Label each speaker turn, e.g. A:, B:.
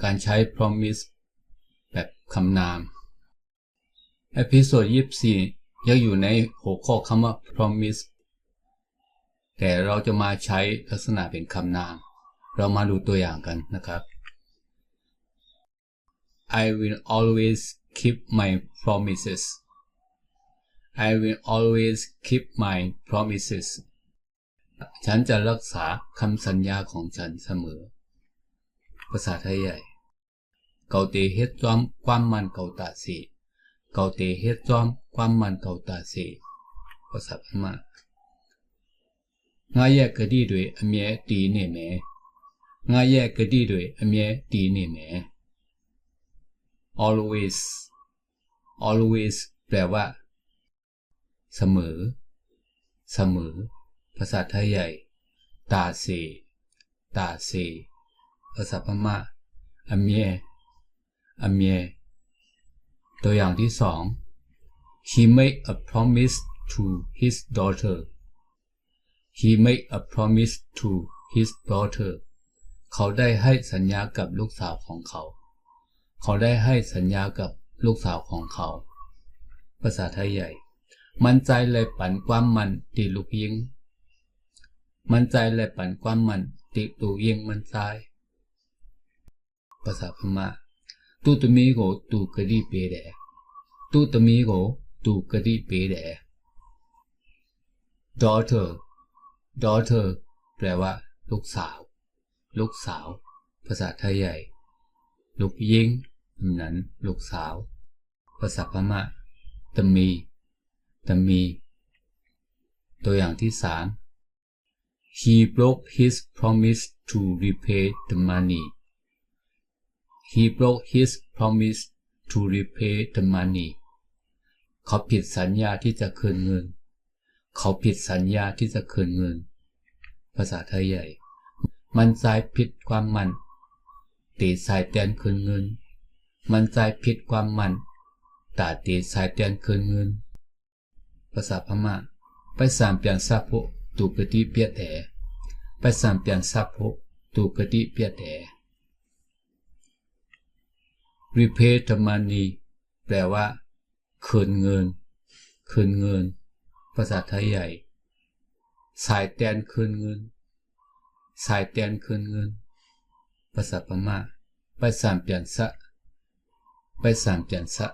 A: การใช้ promise แบบคำนามเอพิโซด24ยังอยู่ในหัวข้อคำว่า promise แต่เราจะมาใช้ลักษณะเป็นคำนามเรามาดูตัวอย่างกันนะครับ I will always keep my promises I will always keep my promises ฉันจะรักษาคำสัญญาของฉันเสมอภาษาไทยใหญ่เกาเตเฮ็ดจอมความมันเกาตาสีเกาเตเฮ็ดจอมความมันเกาตาสีภาษาพม่างาရဲ့ဂတိတွေအမြဲတည်နေမယ်ငါရဲ့ဂတိတွေအမြဲတည်နေမယ် always always แปลว่าเสมอเสมอภาษาไทยใหญ่ตาเสตาเสภาษาพม่าอเมียอเมียตัวอย่างที่สอง He made a promise to his daughter He made a promise to his daughter เขาได้ให้สัญญากับลูกสาวของเขาเขาได้ให้สัญญากับลูกสาวของเขาภาษาไทยใหญ่มั่นใจและปั่นความมันติลูกยิงมั่นใจและปั่นความมันติลูกยิงมั่นใจภาษาพม่าตูตมีโกตูกะดิเปเดตูตมีโกตูกะดิเปเด daughter daughter แปลว่าลูกสาวลูกสาวภาษาไทยใหญ่ลูกยิงนั้นลูกสาวภาษาพม่าตมีตมีตัวอย่างที่สาม He broke his promise to repay the money He broke his promise to repay the money เขาผิดสัญญาที่จะคืนเงินเขาผิดสัญญาที่จะคืนเงินภาษาไทยใหญ่มันใจผิดความมันตีสายเตียนคืนเงินมันใจผิดความมันตาตีสายเตียนคืนเงินภาษาพม่าไปสามเปลี่ยนซาโพตูกติเปียแต่ไปสามเปลี่ยนซาโพตูกติเปียแต่ repay the money แปลว่าคืนเงินคืนเงินภาษาไทยใหญ่สายเตียนคืนเงินสายเตียนคืนเงินภาษาพม่าไปสามเปลี่ยนซะไปสามเปลี่ยนซะ